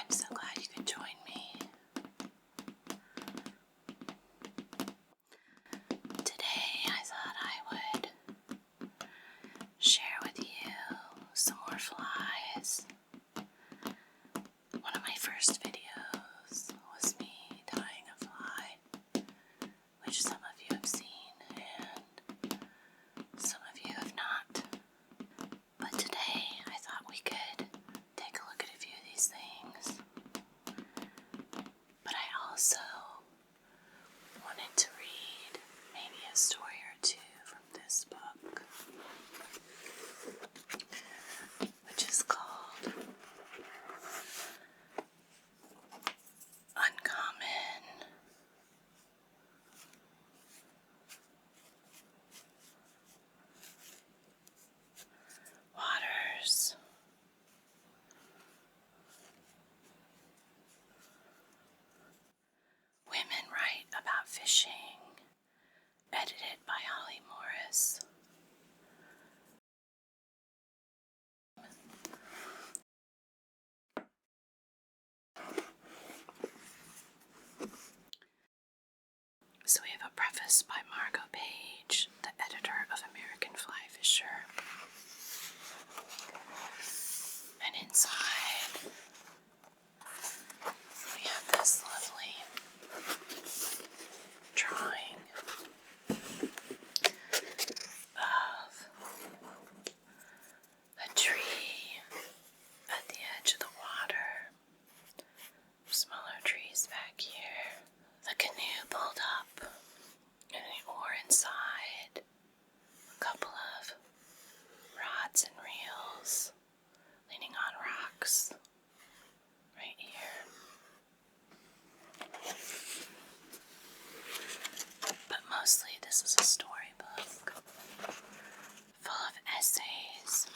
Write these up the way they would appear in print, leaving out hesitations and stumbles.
I'm so glad you could join me. Today I thought I would share with you some more flies. One of my first videos was me tying a fly, which some of you have seen and some of you have not. But today I thought we could take a look at a few of these things. But I also wanted to read maybe a story or two from this book, which is called Uncommon Waters. Women Write About Fishing, edited by Holly Morris. So we have a preface by Margot Page, the editor of American Fly Fisher. And inside we have this lovely drawing of a tree at the edge of the water. Smaller trees back here. The canoe pulled up and the oar inside. A couple of rods and reels leaning on rocks right here. But mostly this is a storybook full of essays.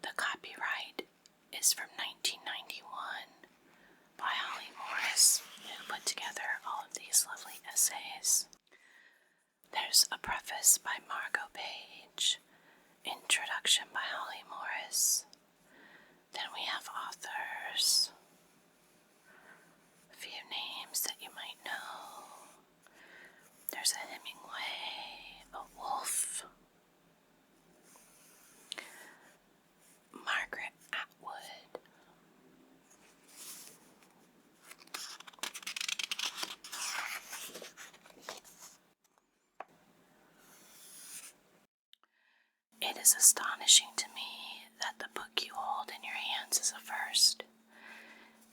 The copyright is from 1991 by Holly Morris, who put together all of these lovely essays. There's a preface by Margot Page, introduction by Holly Morris. Then we have authors, a few names that you might know. There's a Hemingway, a Woolf, Margaret Atwood, It is astonishing to me that the book you hold in your hands is a first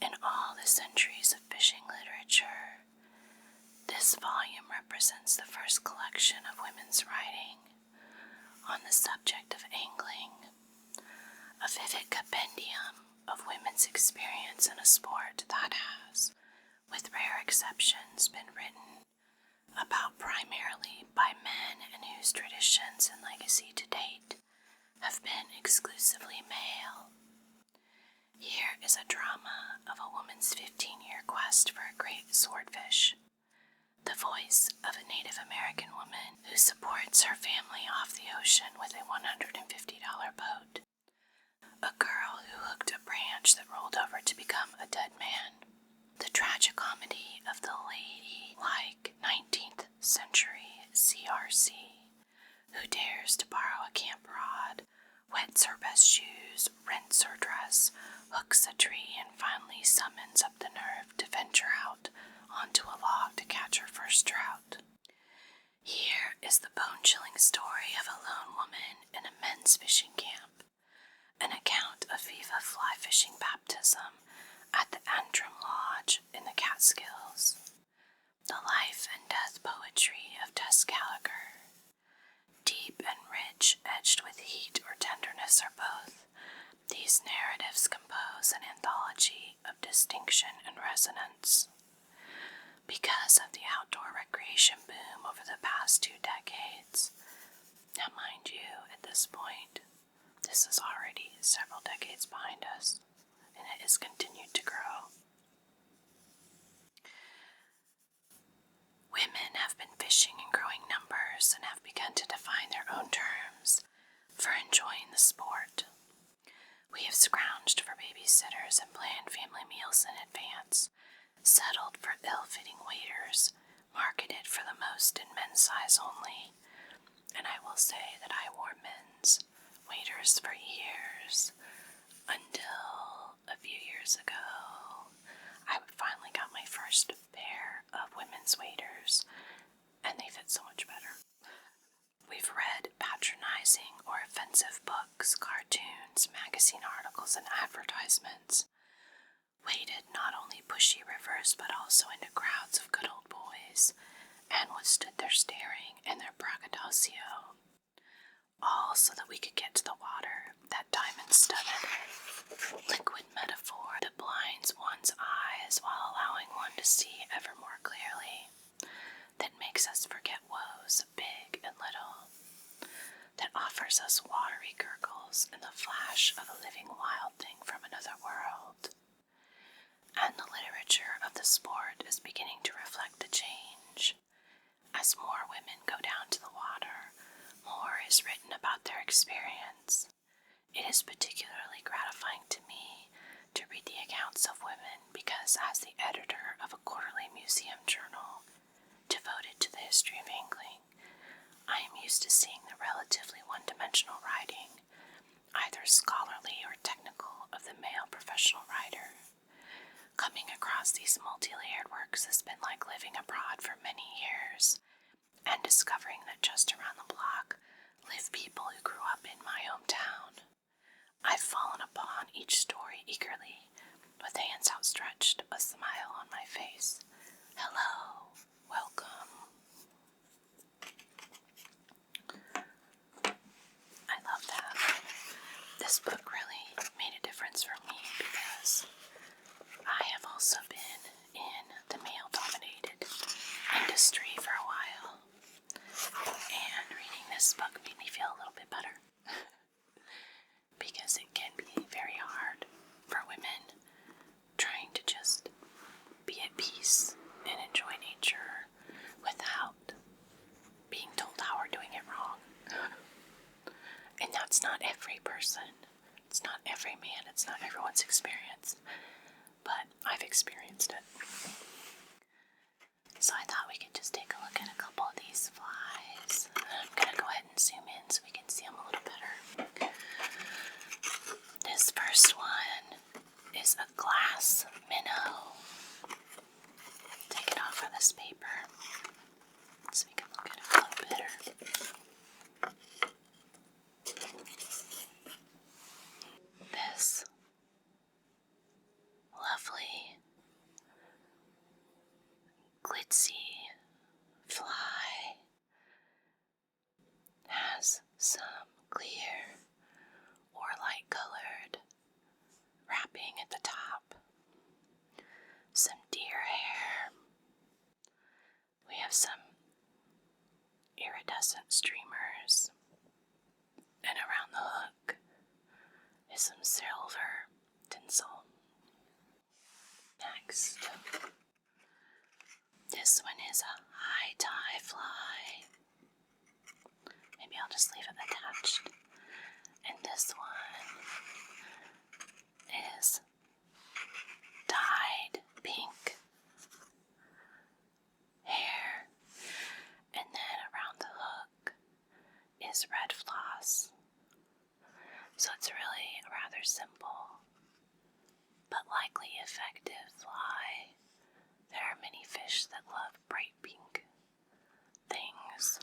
in all the centuries of fishing literature. This volume represents the first collection of women's writing on the subject of angling, a vivid compendium of women's experience in a sport that has, with rare exceptions, been written about primarily by men and whose traditions and legacy to date have been exclusively male. Here is a drama of a woman's 15-year quest for a great swordfish, the voice of a Native American woman who supports her family off the ocean with a $150 boat, a girl who hooked a branch that rolled over to become a dead man, the tragicomedy of the lady-like 19th century CRC, who dares to borrow a camp rod, wets her best shoes, rents her dress, hooks a tree, and finally summons up the nerve to venture out onto a log to catch her first trout. Here is the bone-chilling story of a lone woman in a men's fishing camp, an account of Viva fly fishing baptism at the Antrim Lodge in the Catskills, the life and death poetry of Tess Gallagher. Deep and rich, edged with heat or tenderness or both, these narratives compose an anthology of distinction and resonance. Because of the outdoor recreation boom over the past 2 decades, now mind you, at this point, this is already several decades behind us, and it has continued to grow. Women have been fishing in growing numbers and have begun to define their own terms for enjoying the sport. We We have scrounged for babysitters and planned family meals in advance, settled for ill-fitting waiters, marketed for the most in men's size only, and I will say that I wore men's waiters for years, until a few years ago, I finally got my first pair of women's waiters, and they fit so much better. We've read patronizing or offensive books, cartoons, magazine articles, and advertisements, waded not only pushy rivers but also into crowds of good old boys, and withstood their staring and their braggadocio, all so that we could get to the water, that diamond-studded liquid metaphor that blinds one's eyes while allowing one to see ever more clearly, that makes us forget woes big and little, that offers us watery gurgles and the flash of a living wild thing from another world. And the literature of the sport is beginning to reflect the change. As more women go down to the water, more is written about their experience. It is particularly gratifying to me to read the accounts of women because, as the editor of a quarterly museum journal devoted to the history of angling, I am used to seeing the relatively one-dimensional writing, either scholarly or technical, of the male professional writer. Coming across these multi-layered works has been like living abroad for many years, and discovering that just around the block live people who grew up in my hometown. I've fallen upon each story eagerly, with hands outstretched, a smile on my face. Hello, welcome. I love that. This book really made a difference for me because I have also been in the male-dominated industry for a while, and reading this book made me feel a little bit better. Because it can be very hard for women trying to just be at peace and enjoy nature without being told how we're doing it wrong. And that's not every person. It's not every man. It's not everyone's experience. But I've experienced it. So I thought we could just take a look at a couple of these flies. I'm going to go ahead and zoom in so we can see them a little better. This first one is a glass minnow. Take it off of this paper so we can look at it a little better. This lovely glitzy fly has some clear or light-colored wrapping at the top, some deer hair. We have some iridescent streamers, and around the hook is some silver tinsel. Next, this one is a high tie fly. Maybe I'll just leave it attached. And this one is dyed pink hair. And then around the hook is red floss. So it's really a rather simple but likely effective fly. There are many fish that love bright pink things.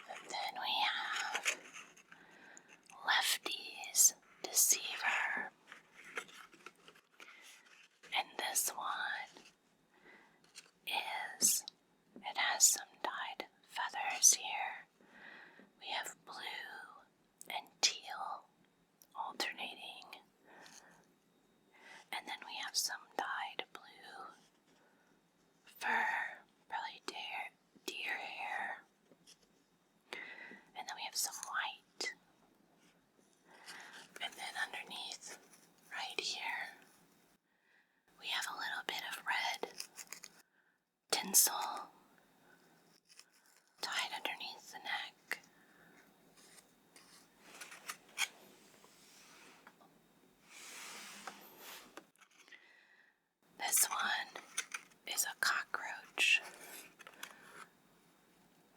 And then we have Lefty's Deceiver. And this one it has some dyed feathers here. We have blue and teal alternating. And then we have some dyed blue fur, probably deer hair. And then we have some white. And then underneath, right here, we have a little bit of red tinsel tied one is a cockroach,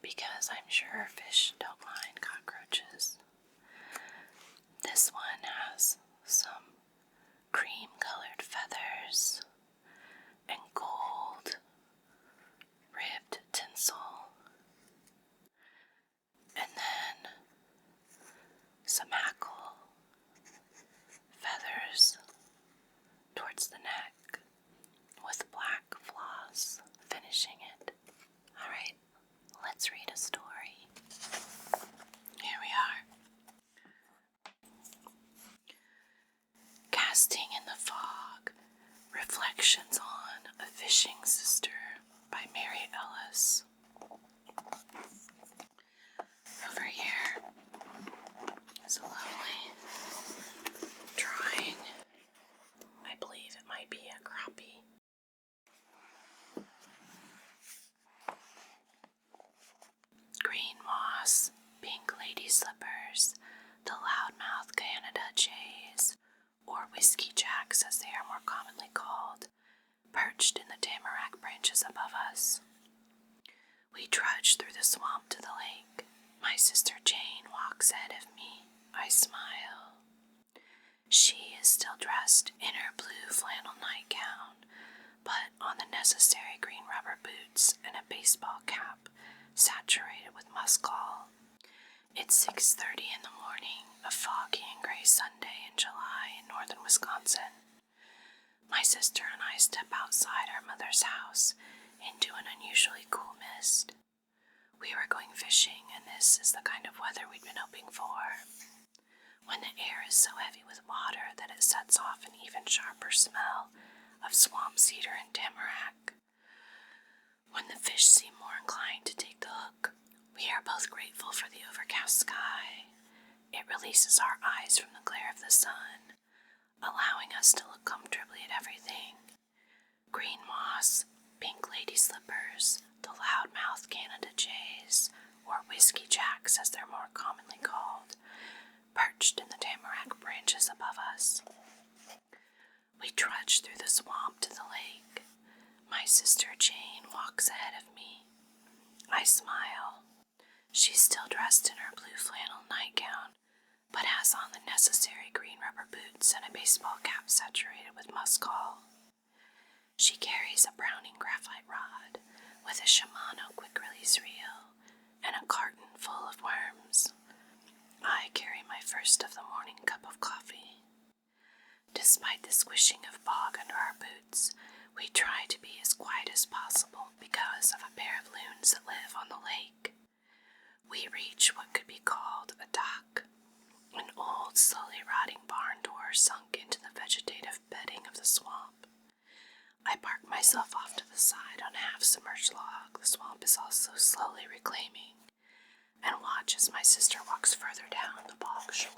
because I'm sure fish don't mind cockroaches. This one has some cream-colored feathers and gold ribbed tinsel, and then some hackle feathers towards the neck with black floss finishing it. Alright, let's read a story. Here we are. Casting in the Fog, Reflections on a Fishing Sister by Mary Ellis. Over here is a lovely drawing. I believe it might be a crappie. Green moss, pink lady slippers, the loudmouth Canada jays, or whiskey jacks as they are more commonly called, perched in the tamarack branches above us. We trudge through the swamp to the lake. My sister Jane walks ahead of me. I smile. She is still dressed in her blue flannel nightgown, but on the necessary green rubber boots and a baseball cap saturated with muskol. It's 6:30 in the morning, a foggy and gray Sunday in July in northern Wisconsin. My sister and I step outside our mother's house into an unusually cool mist. We were going fishing, and this is the kind of weather we'd been hoping for. When the air is so heavy with water that it sets off an even sharper smell of swamp cedar and tamarack. When the fish seem more inclined to take the hook, we are both grateful for the overcast sky. It releases our eyes from the glare of the sun, allowing us to look comfortably at everything. Green moss, pink lady slippers, the loudmouth Canada jays, or whiskey jacks as they're more commonly called, perched in the tamarack branches above us. We trudge through the swamp to the lake. My sister Jane walks ahead of me. I smile. She's still dressed in her blue flannel nightgown, but has on the necessary green rubber boots and a baseball cap saturated with muskol. She carries a Browning graphite rod with a Shimano quick-release reel and a carton full of worms. I carry my first of the morning cup of coffee. Despite the squishing of bog under our boots, we try to be as quiet as possible because of a pair of loons that live on the lake. We reach what could be called a dock, an old, slowly rotting barn door sunk into the vegetative bedding of the swamp. I park myself off to the side on a half-submerged log the swamp is also slowly reclaiming, and watch as my sister walks further down the bog shore.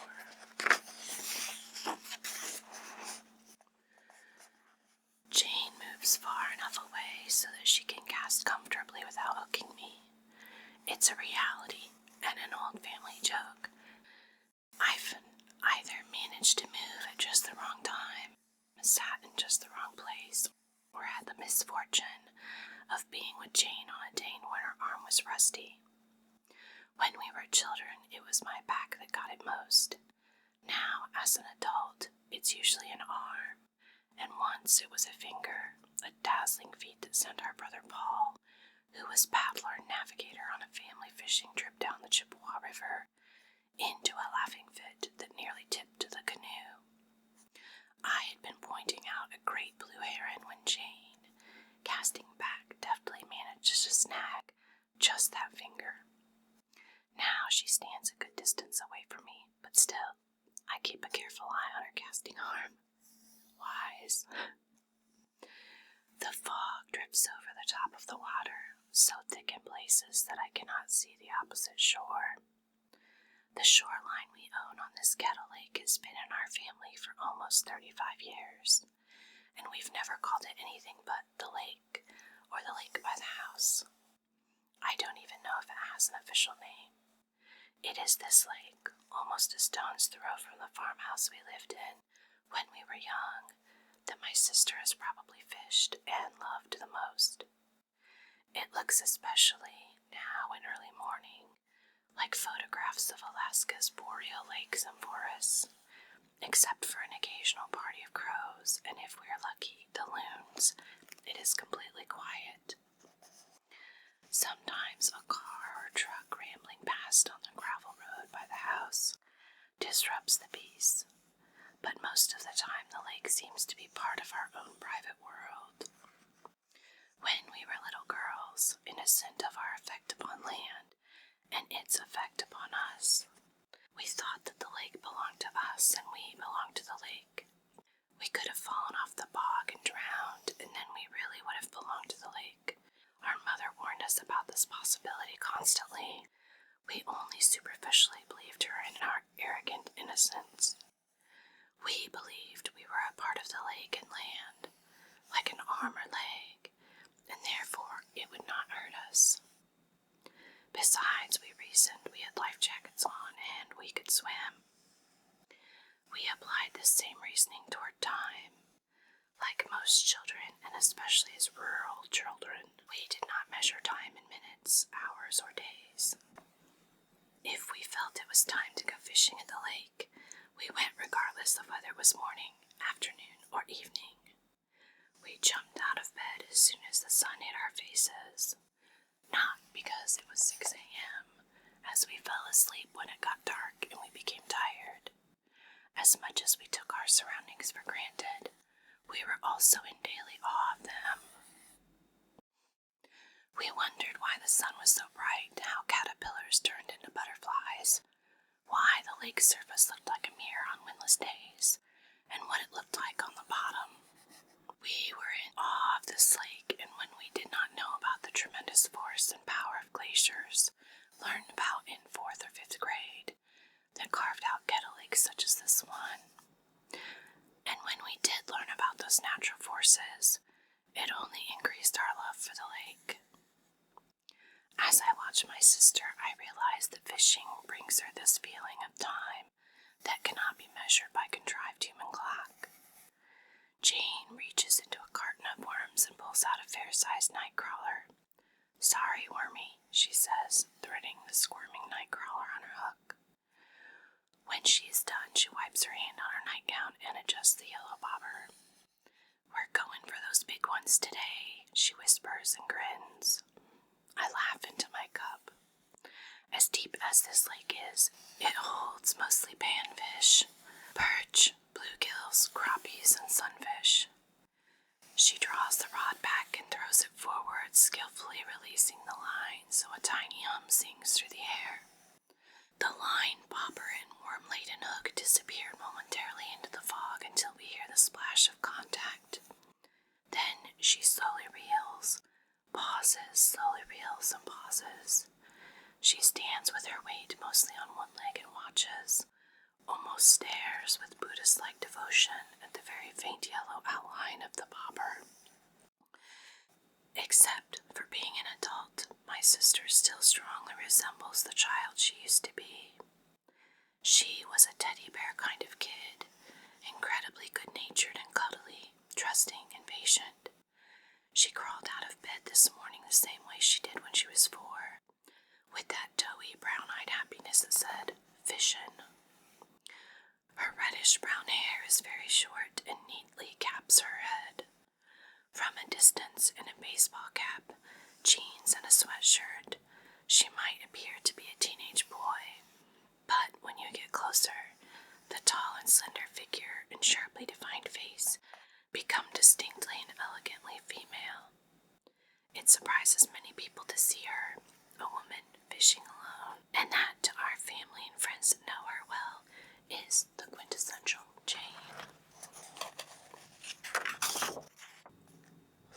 Jane moves far enough away so that she can cast comfortably without hooking me. It's a reality and an old family joke. I've either managed to move at just the wrong time, sat in just the wrong place, or had the misfortune of being with Jane on a day when her arm was rusty. When we were children, it was my back that got it most. Now, as an adult, it's usually an arm, and once it was a finger, a dazzling feat that sent our brother Paul, who was paddler and navigator on a family fishing trip down the Chippewa River, into a laughing fit that nearly tipped the canoe. I had been pointing out a great blue heron when Jane, casting back, deftly managed to snag just that finger. Now she stands a good distance away from me, but still, I keep a careful eye on her casting arm. Wise. The fog drifts over the top of the water, so thick in places that I cannot see the opposite shore. The shoreline we own on this kettle lake has been in our family for almost 35 years, and we've never called it anything but the lake, or the lake by the house. I don't even know if it has an official name. It is this lake, almost a stone's throw from the farmhouse we lived in when we were young, that my sister has probably fished and loved the most. It looks especially now in early morning like photographs of Alaska's boreal lakes and forests, except for an occasional party of crows, and if we are lucky, the loons. It is completely quiet. Sometimes a car or truck rambling past on the gravel road by the house disrupts the peace, but most of the time the lake seems to be part of our own private world. When we were little girls, innocent of our effect upon land and its effect upon us, we thought that the lake belonged to us and we belonged to the lake. We could have fallen off the bog and drowned, and then we really would have belonged to the lake. Our mother warned us about this possibility constantly. We only superficially believed her in our arrogant innocence. We believed we were a part of the lake and land, like an arm or leg, and therefore it would not hurt us. Besides, we reasoned we had life jackets on and we could swim. We applied this same reasoning toward time. Like most children, and especially as rural children, we did not measure time in minutes, hours, or days. If we felt it was time to go fishing at the lake, we went regardless of whether it was morning, afternoon, or evening. We jumped out of bed as soon as the sun hit our faces. Not because it was 6 a.m., as we fell asleep when it got dark and we became tired. As much as we took our surroundings for granted, we were also in daily awe of them. We wondered why the sun was so bright, how caterpillars turned into butterflies, why the lake surface looked like a mirror on windless days, and what it looked like on the bottom. We were in awe of this lake, and when we did not know about the tremendous force and power of glaciers, learned about in 4th or 5th grade, that carved out kettle lakes such as this one. And when we did learn about those natural forces, it only increased our love for the lake. As I watched my sister, I realized that fishing brings her this feeling of time that cannot be measured by contrived human clock. Jane reaches into a carton of worms and pulls out a fair-sized nightcrawler. "Sorry, Wormy," she says, threading the squirming nightcrawler on her hook. When she is done, she wipes her hand on her nightgown and adjusts the yellow bobber. "We're going for those big ones today," she whispers and grins. I laugh into my cup. As deep as this lake is, it holds mostly panfish, perch, bluegills, crappies, and sunfish. She draws the rod back and throws it forward, skillfully releasing the line so a tiny hum sings through the air. The line, bobber, and worm-laden hook disappeared momentarily into the fog until we hear the splash of contact. Then she slowly reels, pauses, slowly reels and pauses. She stands with her weight mostly on one leg and watches, almost stares with Buddhist-like devotion at the very faint yellow outline of the bobber. Except for being an adult, my sister still strongly resembles the child she used to be. She was a teddy bear kind of kid, incredibly good-natured and cuddly, trusting and patient. She crawled out of bed this morning the same way she did when she was 4, with that doughy, brown-eyed happiness that said, "Fishin'." Her reddish-brown hair is very short and neatly caps her head. From a distance, in a baseball cap, jeans, and a sweatshirt, she might appear to be a teenage boy, but when you get closer, the tall and slender figure and sharply defined face become distinctly and elegantly female. It surprises many people to see her, a woman fishing alone, and that to our family and friends that know her well is the quintessential Jane.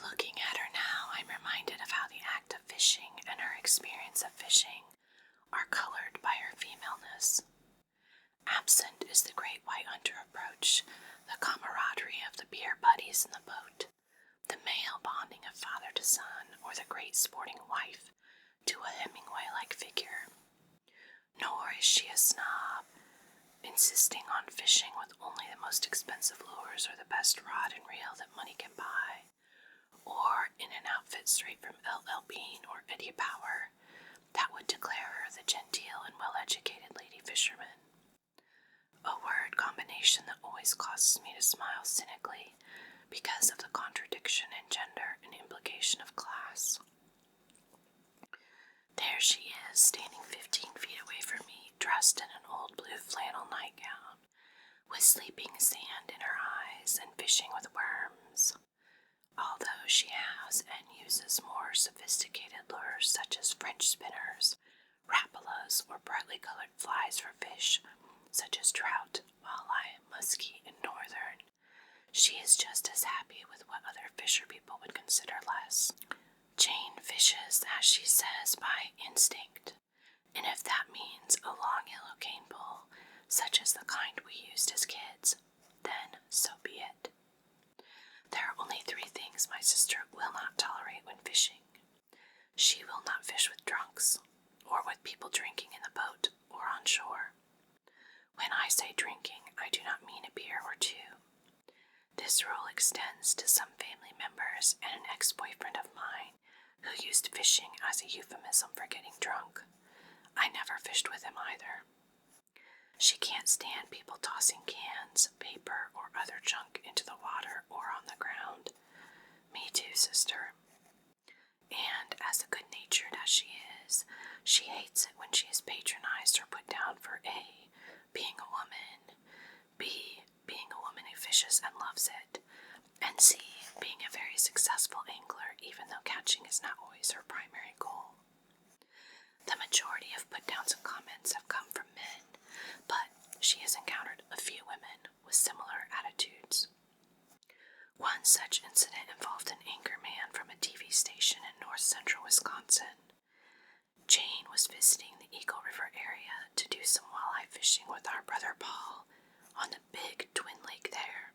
Looking at her now, I'm reminded of how the act of fishing and her experience of fishing are colored by her femaleness. Absent is the great white hunter approach, the camaraderie of the beer buddies in the boat, the male bonding of father to son, or the great sporting wife to a Hemingway-like figure. Nor is she a snob, insisting on fishing with only the most expensive lures or the best rod and reel that money can buy, or in an outfit straight from L.L. Bean or Eddie Bauer that would declare her the genteel and well-educated lady fisherman. A word combination that always causes me to smile cynically because of the contradiction in gender and implication of class. There she is, standing 15 feet away from me, dressed in an old blue flannel nightgown, with sleeping sand in her eyes and fishing with worms. Although she has and uses more sophisticated lures such as French spinners, rapalas, or brightly colored flies for fish such as trout, walleye, muskie, and northern, she is just as happy with what other fisher people would consider less. Jane fishes, as she says, by instinct, and if that means a long yellow cane pole, such as the kind we used as kids, then so be it. There are only 3 things my sister will not tolerate when fishing. She will not fish with drunks, or with people drinking in the boat or on shore. When I say drinking, I do not mean a beer or 2. This rule extends to some family members and an ex-boyfriend of mine who used fishing as a euphemism for getting drunk. I never fished with him either. She can't stand people tossing cans, paper, or other junk into the water or on the ground. Me too, sister. And as good-natured as she is, she hates it when she is patronized or put down for A, being a woman, B, being a woman who fishes and loves it, and C, being a very successful angler even though catching is not always her primary goal. The majority of put-downs and comments have come from men, but she has encountered a few women with similar attitudes. One such incident involved an anchorman from a TV station in north-central Wisconsin. Jane was visiting the Eagle River area to do some walleye fishing with our brother Paul on the big Twin Lake there.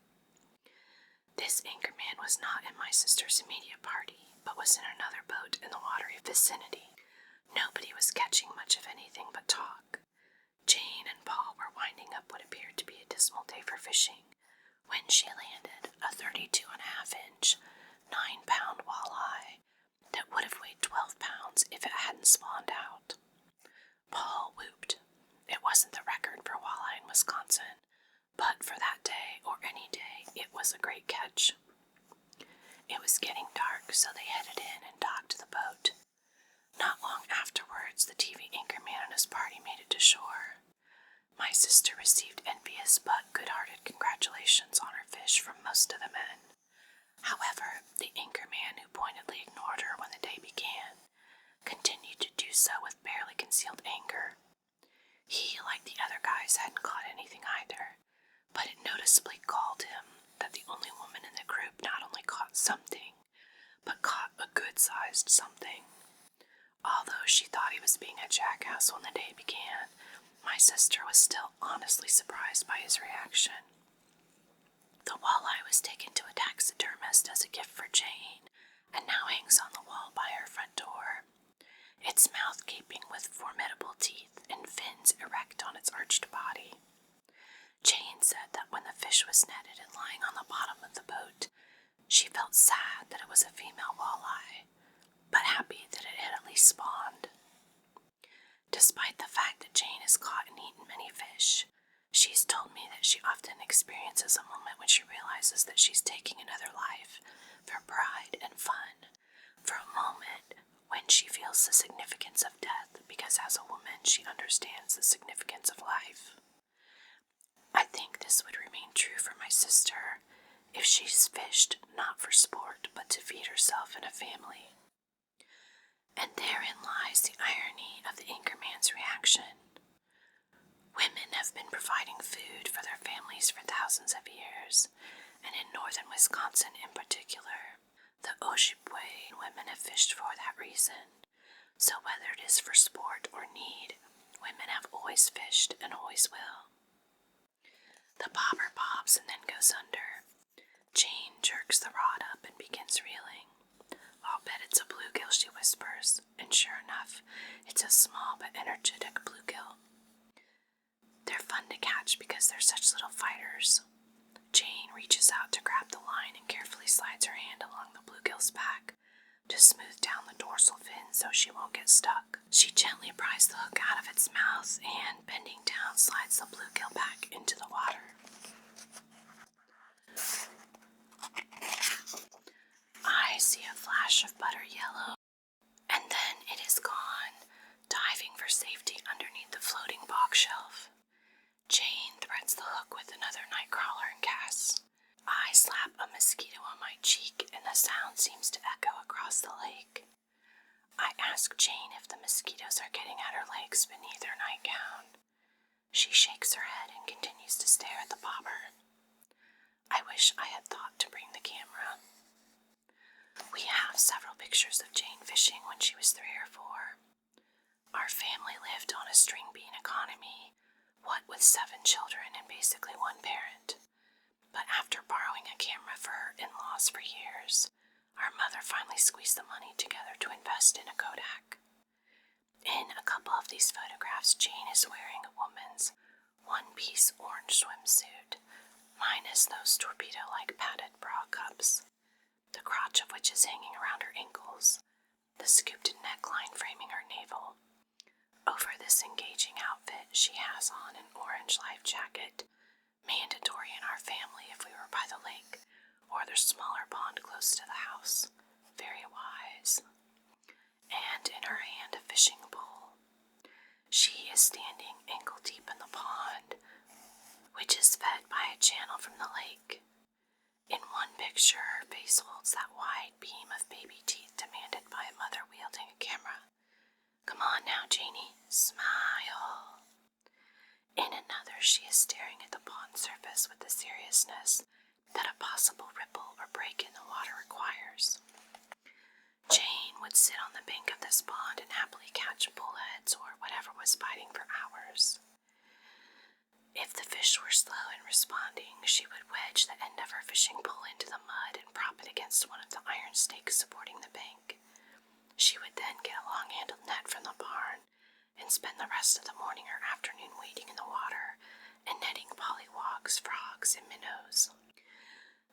This anchorman was not in my sister's immediate party, but was in another boat in the watery vicinity. Nobody was catching much of anything but talk. Jane and Paul were winding up what appeared to be a dismal day for fishing when she landed a 32.5-inch, 9-pound walleye that would have weighed 12 pounds if it hadn't spawned out. Paul whooped. It wasn't the record for walleye in Wisconsin, but for that day or any day, it was a great catch. It was getting dark, so they headed in and docked the boat. Not long afterwards, the TV anchorman and his party made it to shore. My sister received envious but good-hearted congratulations on her fish from most of the men. However, the anchorman, who pointedly ignored her when the day began, continued to do so with barely concealed anger. He, like the other guys, hadn't caught anything either, but it noticeably galled him that the only woman in the group not only caught something, but caught a good-sized something. Although she thought he was being a jackass when the day began, my sister was still honestly surprised by his reaction. The walleye was taken to a taxidermist as a gift for Jane, and now hangs on the wall by her front door, its mouth gaping with formidable teeth and fins erect on its arched body. Jane said that when the fish was netted and lying on the bottom of the boat, she felt sad that it was a female walleye, but happy that it had at least spawned. Despite the fact that Jane has caught and eaten many fish, she's told me that she often experiences a moment when she realizes that she's taking another life for pride and fun, for a moment when she feels the significance of death because as a woman she understands the significance of life. I think this would remain true for my sister if she's fished not for sport but to feed herself and a family. And therein lies the irony of the anchorman's reaction. Women have been providing food for their families for thousands of years, and in northern Wisconsin in particular, the Ojibwe women have fished for that reason. So whether it is for sport or need, women have always fished and always will. The bobber bobs and then goes under. Jane jerks the rod up and begins reeling. I'll bet it's a bluegill, she whispers, and sure enough, it's a small but energetic bluegill. They're fun to catch because they're such little fighters. Jane reaches out to grab the line and carefully slides her hand along the bluegill's back to smooth down the dorsal fin so she won't get stuck. She gently pries the hook out of its mouth and, bending down, slides the bluegill back into the water. I see a flash of butter yellow, and then it is gone, diving for safety underneath the floating box shelf. Jane threads the hook with another nightcrawler and casts. I slap a mosquito on my cheek, and the sound seems to echo across the lake. I ask Jane if the mosquitoes are getting at her legs beneath her nightgown. She shakes her head and continues to stare at the bobber. I wish I had thought to bring the camera. We have several pictures of Jane fishing when she was 3 or 4. Our family lived on a string bean economy, what with 7 children and basically 1 parent. But after borrowing a camera for her in-laws for years, our mother finally squeezed the money together to invest in a Kodak. In a couple of these photographs, Jane is wearing a woman's one-piece orange swimsuit, minus those torpedo-like padded bra cups, the crotch of which is hanging around her ankles, the scooped neckline framing her navel. Over this engaging outfit, she has on an orange life jacket, mandatory in our family if we were by the lake or the smaller pond close to the house. Very wise. And in her hand a fishing pole. She is standing ankle deep in the pond, which is fed by a channel from the lake. In one picture, her face holds that wide beam of baby teeth demanded by a mother wielding a camera. Come on now, Janie, smile. In another, she is staring at the pond surface with the seriousness that a possible ripple or break in the water requires. Jane would sit on the bank of this pond and happily catch bullheads or whatever was biting for hours. If the fish were slow in responding, she would wedge the end of her fishing pole into the mud and prop it against one of the iron stakes supporting the bank. She would then get a long-handled net from the barn and spend the rest of the morning or afternoon wading in the water and netting pollywogs, frogs, and minnows,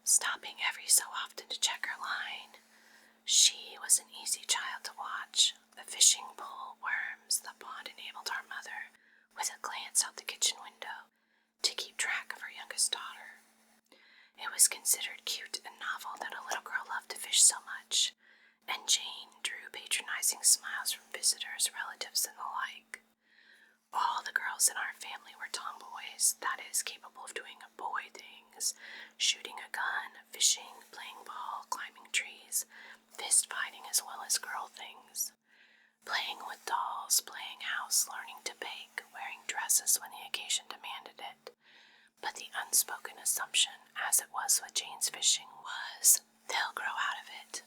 stopping every so often to check her line. She was an easy child to watch. The fishing pole, worms, the pond enabled our mother, with a glance out the kitchen window, to keep track of her youngest daughter. It was considered cute and novel that a little girl loved to fish so much, and Jane drew patronizing smiles from visitors, relatives, and the like. All the girls in our family were tomboys, that is, capable of doing boy things, shooting a gun, fishing, playing ball, climbing trees, fist fighting, as well as girl things. Playing with dolls, playing house, learning to bake, wearing dresses when the occasion demanded it. But the unspoken assumption, as it was with Jane's fishing, was, they'll grow out of it.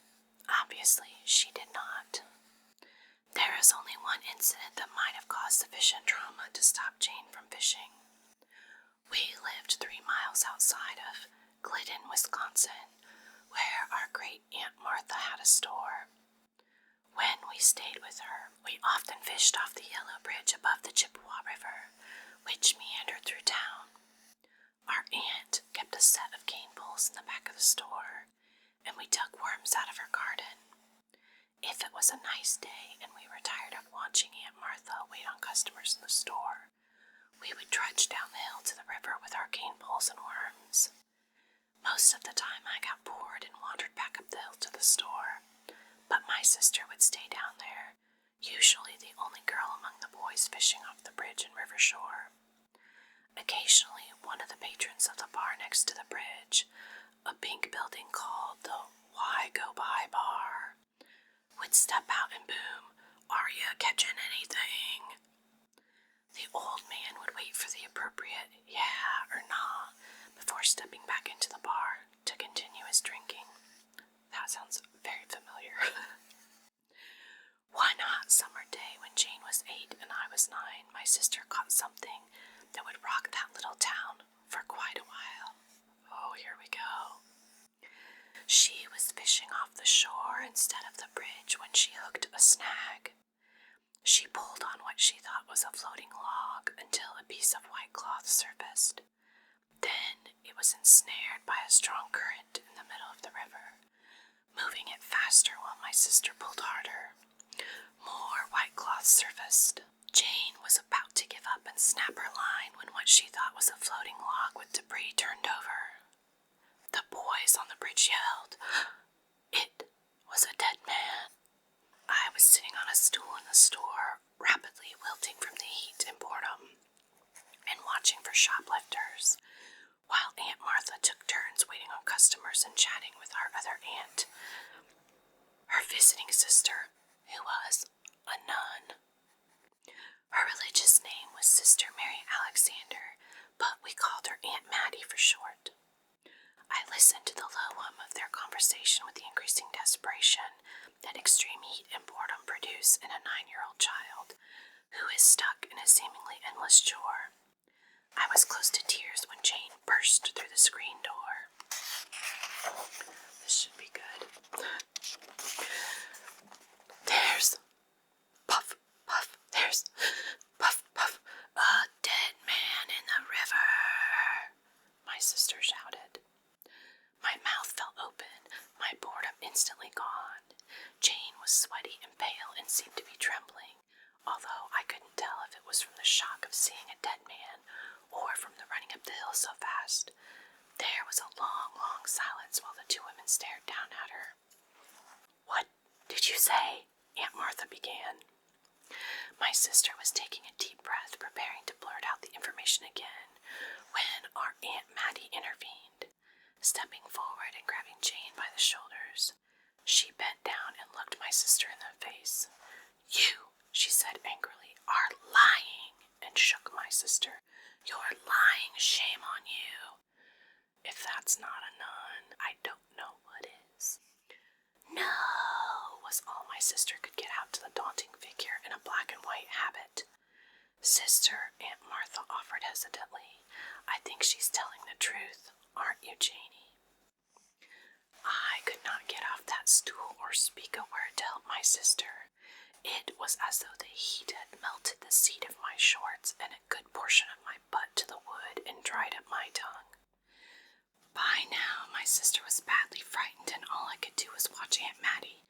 Obviously, she did not. There is only one incident that might have caused sufficient trauma to stop Jane from fishing. We lived 3 miles outside of Glidden, Wisconsin, where our great-aunt Martha had a store. When we stayed with her, we often fished off the Yellow Bridge above the Chippewa River, which meandered through town. Our aunt kept a set of cane poles in the back of the store, and we dug worms out of her garden. If it was a nice day and we were tired of watching Aunt Martha wait on customers in the store, we would trudge down the hill to the river with our cane poles and worms. Most of the time I got bored and wandered back up the hill to the store, but my sister would stay down there, usually the only girl among the boys fishing off the bridge and river shore. Occasionally, one of the patrons of the bar next to the bridge, a pink building called the Why Go By Bar, would step out and boom, "Are ya catching anything?" The old man would wait for the appropriate yeah or nah before stepping back into the bar to continue his drinking. That sounds very familiar. One hot summer day when Jane was 8 and I was 9, my sister caught something that would rock that little town for quite a while. Oh, here we go. She was fishing off the shore instead of the bridge when she hooked a snag. She pulled on what she thought was a floating log until a piece of white cloth surfaced. Then it was ensnared by a strong current in the middle of the river, moving it faster while my sister pulled harder. More white cloth surfaced. Jane was about to give up and snap her line when what she thought was a floating log with debris turned over. The boys on the bridge yelled. It was a dead man. I was sitting on a stool in the store, rapidly wilting from the heat and boredom, and watching for shoplifters, while Aunt Martha took turns waiting on customers and chatting with our other aunt, her visiting sister, who was a nun. Her religious name was Sister Mary Alexander, but we called her Aunt Mattie for short. I listened to the low hum of their conversation with the increasing desperation that extreme heat and boredom produce in a 9-year-old child who is stuck in a seemingly endless chore. I was close to tears when Jane burst through the screen door. This should be good. There's puff, puff, there's puff, puff, a dead man in the river, my sister shouted. My mouth fell open, my boredom instantly gone. Jane was sweaty and pale and seemed to be trembling, although I couldn't tell if it was from the shock of seeing a dead man or from the running up the hill so fast. There was a long, long silence while the two women stared down at her. "What did you say?" Aunt Martha began. My sister was taking a deep breath, preparing to blurt out the information again, when our Aunt Mattie intervened. Stepping forward and grabbing Jane by the shoulders, she bent down and looked my sister in the face. "You," she said angrily, "are lying," and shook my sister. "You're lying, shame on you. If that's not a nun, I don't know what is." "No," was all my sister could get out to the daunting figure in a black and white habit. "Sister," Aunt Martha offered hesitantly, "I think she's telling the truth. Aren't you, Janie?" I could not get off that stool or speak a word to help my sister. It was as though the heat had melted the seat of my shorts and a good portion of my butt to the wood and dried up my tongue. By now, my sister was badly frightened, and all I could do was watch Aunt Mattie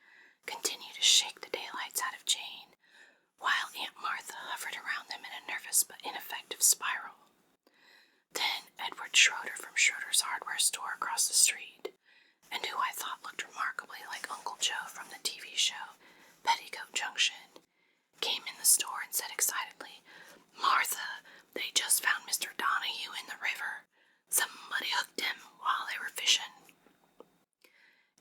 continue to shake the daylights out of Jane, while Aunt Martha hovered around them in a nervous but ineffective spiral. Then Edward Schroeder from Schroeder's hardware store across the street, and who I thought looked remarkably like Uncle Joe from the TV show Petticoat Junction, came in the store and said excitedly, "Martha, they just found Mr. Donahue in the river. Somebody hooked him while they were fishing."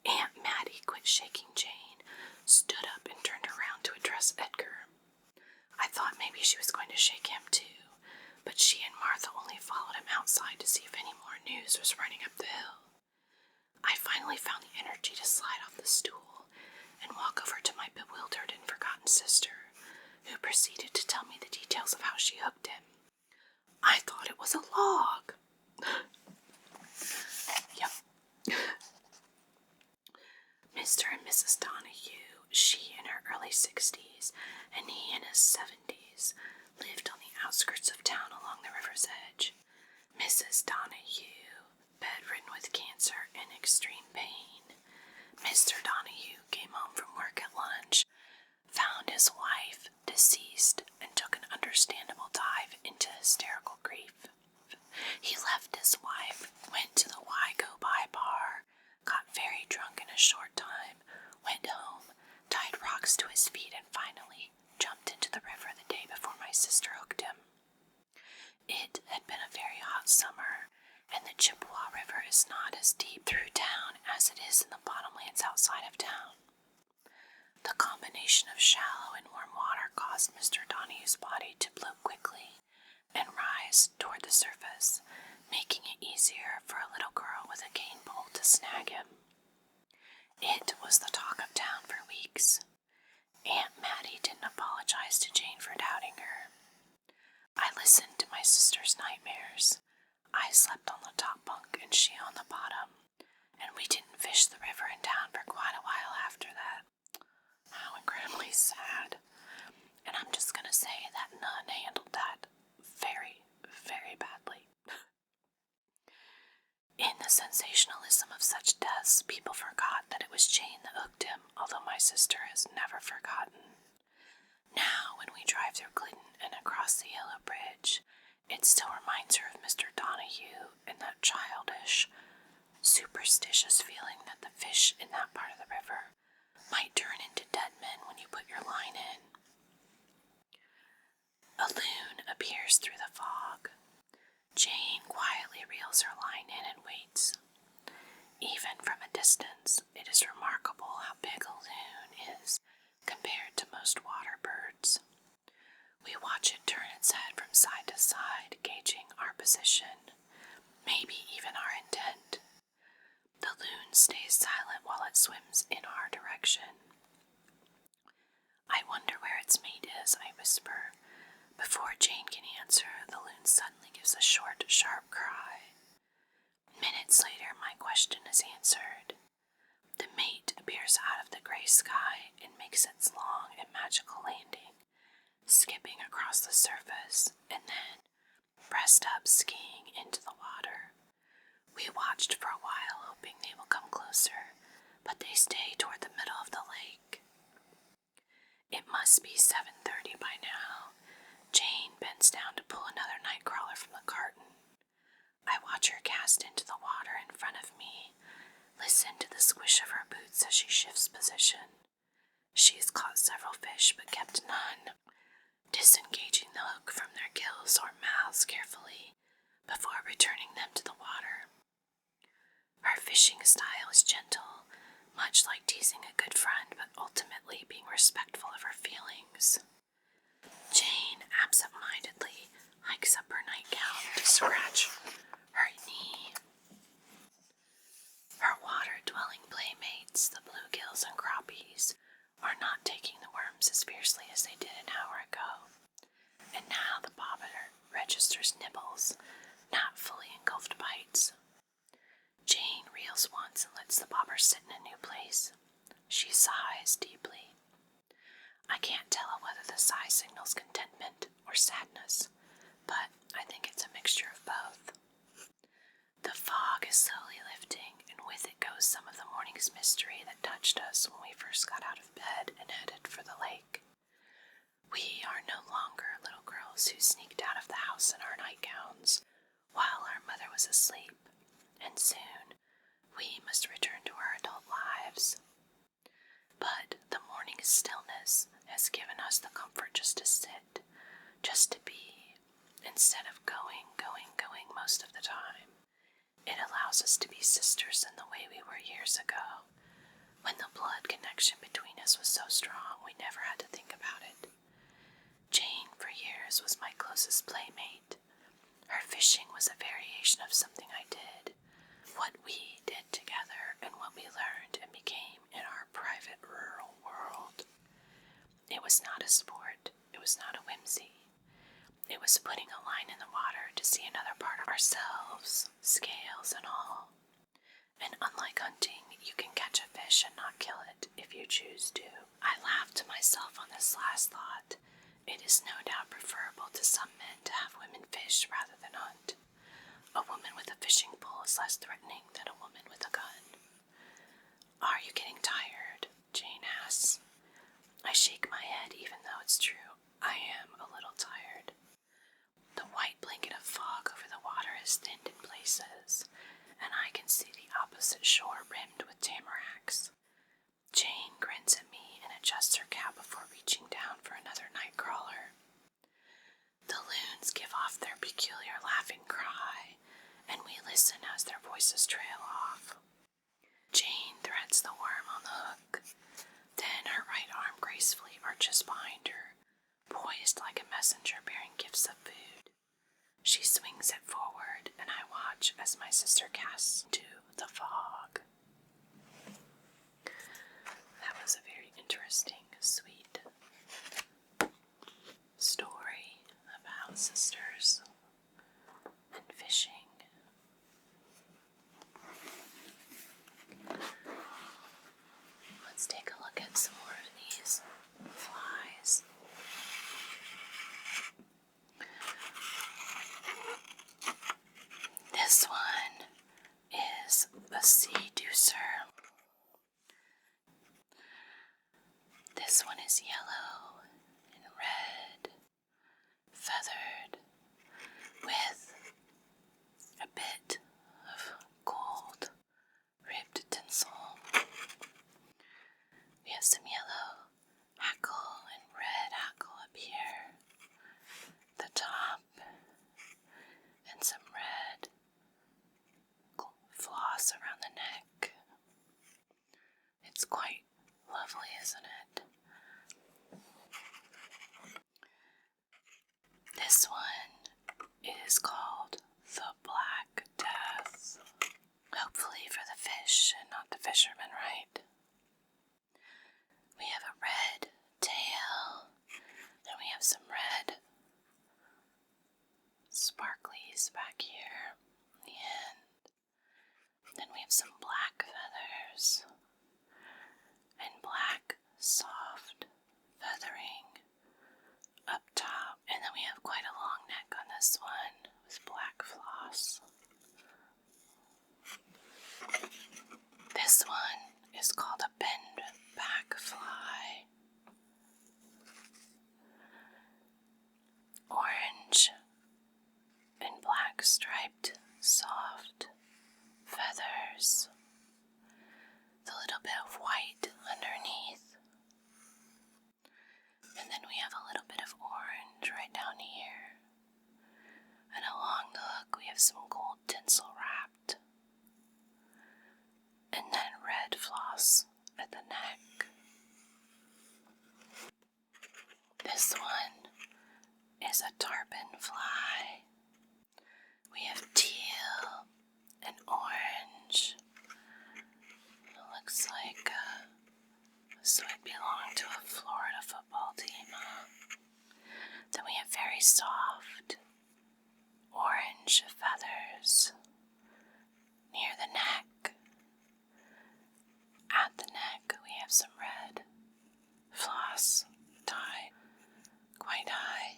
Aunt Mattie quit shaking Jane, stood up and turned around to address Edgar. I thought maybe she was going to shake him too, but she and Martha only followed him outside to see if any more news was running up the hill. I finally found the energy to slide off the stool and walk over to my bewildered and forgotten sister, who proceeded to tell me the details of how she hooked him. I thought it was a log. Yep. Mr. and Mrs. Donahue, she in her early 60s and he in his 70s, lived on the outskirts of town along the river's edge. Mrs. Donahue, bedridden with cancer and extreme pain. Mr. Donahue came home from work at lunch, found his wife deceased, and took an understandable dive into hysterical grief. He left his wife, went to the Why Go By bar, got very drunk in a short time, went home, tied rocks to his feet, and finally jumped into the river the day before my sister hooked him. It had been a very hot summer, and the Chippewa River is not as deep through town as it is in the bottomlands outside of town. The combination of shallow and warm water caused Mr. Donahue's body to blow quickly and rise toward the surface, making it easier for a little girl with a cane pole to snag him. It was the talk of town for weeks. Aunt Mattie didn't apologize to Jane for doubting her. I listened to my sister's nightmares. I slept on the top bunk and she on the bottom, and we didn't fish the river in town for quite a while after that. How incredibly sad. And I'm sensationalism of such deaths, people forgot that it was Jane that hooked him, although my sister has never forgotten. Now, when we drive through Clinton and across the Yellow Bridge, it still reminds her of Mr. Donahue and that childish, superstitious feeling that the fish in that part of the river might turn into dead men when you put your line in. A loon appears through the fog. Jane quietly reels her line in and waits. Even from a distance, it is remarkable how big a loon is compared to most water birds. We watch it turn its head from side to side, gauging our position, maybe even our intent. The loon stays silent while it swims in our direction. I wonder where its mate is, I whisper. Before Jane can answer, the loon suddenly gives a short, sharp cry. Minutes later, my question is answered. The mate appears out of the gray sky and makes its long and magical landing, skipping across the surface and then breast up skiing into the water. We watched for a while, hoping they will come closer, but they stay toward the middle of the lake. It must be 7:30 by now. Jane bends down to pull another nightcrawler from the carton. I watch her cast into the water in front of me, listen to the squish of her boots as she shifts position. She has caught several fish but kept none, disengaging the hook from their gills or mouths carefully before returning them to the water. Her fishing style is gentle, much like teasing a good friend, but ultimately being respectful of her feelings. Jane absent-mindedly hikes up her nightgown to scratch her knee. Her water-dwelling playmates, the bluegills and crappies, are not taking the worms as fiercely as they did an hour ago. And now the bobber registers nibbles, not fully engulfed bites. Jane reels once and lets the bobber sit in a new place. She sighs deeply. I can't tell whether the sigh signals contentment or sadness, but I think it's a mixture of both. The fog is slowly lifting, and with it goes some of the morning's mystery that touched us when we first got out of bed and headed for the lake. We are no longer little girls who sneaked out of the house in our nightgowns while our mother was asleep, and soon we must return to our adult lives. But the morning's stillness has given us the comfort just to sit, just to be, instead of going most of the time. It allows us to be sisters in the way we were years ago, when the blood connection between us was so strong we never had to think about it. Jane, for years, was my closest playmate. Her fishing was a variation of something I did, what we did together and what we learned and became in our private rural world. It was not a sport, it was not a whimsy. It was putting a line in the water to see another part of ourselves, scales and all. And unlike hunting, you can catch a fish and not kill it if you choose to. I laughed to myself on this last thought. It is no doubt preferable to some men to have women fish rather than hunt. A woman with a fishing pole is less threatening than a woman with a gun. Are you getting tired? Jane asks. I shake my head even though it's true. I am a little tired. The white blanket of fog over the water has thinned in places, and I can see the opposite shore rimmed with tamaracks. Jane grins at me and adjusts her cap before reaching down for another nightcrawler. The loons give off their peculiar laughing cry, and we listen as their voices trail off. Jane threads the worm on the hook. Then her right arm gracefully arches behind her, poised like a messenger bearing gifts of food. She swings it forward, and I watch as my sister casts into the fog. That was a very interesting, sweet story about sisters and fishing. Let's take a look at some more of these flies. This one is This one is yellow and red, feathered, with a bit of gold ribbed tinsel. We have some yellow hackle and red hackle up here, the top, and some red floss around the neck. It's quite lovely, isn't it? This one is called the Black Death. Hopefully for the fish and not the fisherman, right? We have a red tail, and we have some red sparklies back here in the end. Then we have some black feathers and black soft feathering up top. And then we have quite a long neck on this one with black floss. This one is called a bendback fly. Orange and black striped soft feathers. With a little bit of white underneath. And then we have a little bit of orange right down here. And along the hook we have some gold tinsel wrapped. And then red floss at the neck. This one is a tarpon fly. We have teal and orange. It looks like this would belong to a Florida football team. Then we have very soft orange feathers near the neck. At the neck we have some red floss tied quite high.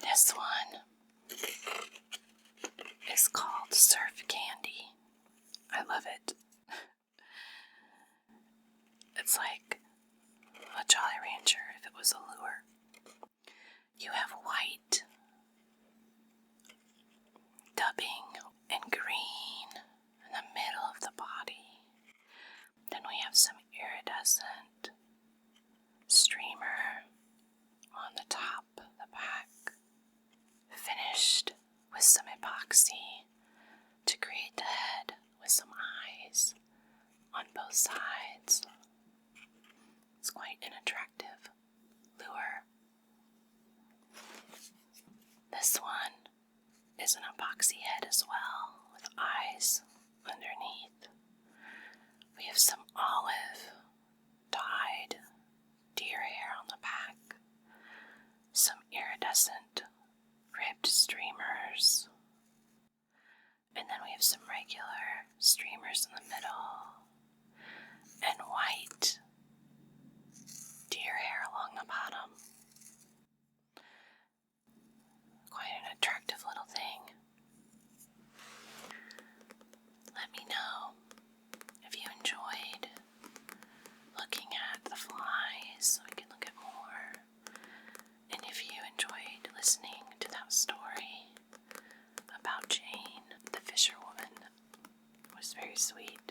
This one is called Surf Candy. I love it. It's like a Jolly Rancher if it was a lure. You have white dubbing and green in the middle of the body. Then we have some iridescent streamer on the top of the back, finished with some epoxy to create the head with some eyes on both sides. It's quite an attractive lure. This one is an epoxy head as well, with eyes underneath. We have some olive dyed deer hair on the back, some iridescent ribbed streamers, and then we have some regular streamers in the middle, and white deer hair along the bottom. Quite an attractive little thing. Let me know if you enjoyed looking at the flies so we can look at more. And if you enjoyed listening to that story about Jane, the fisherwoman, it was very sweet.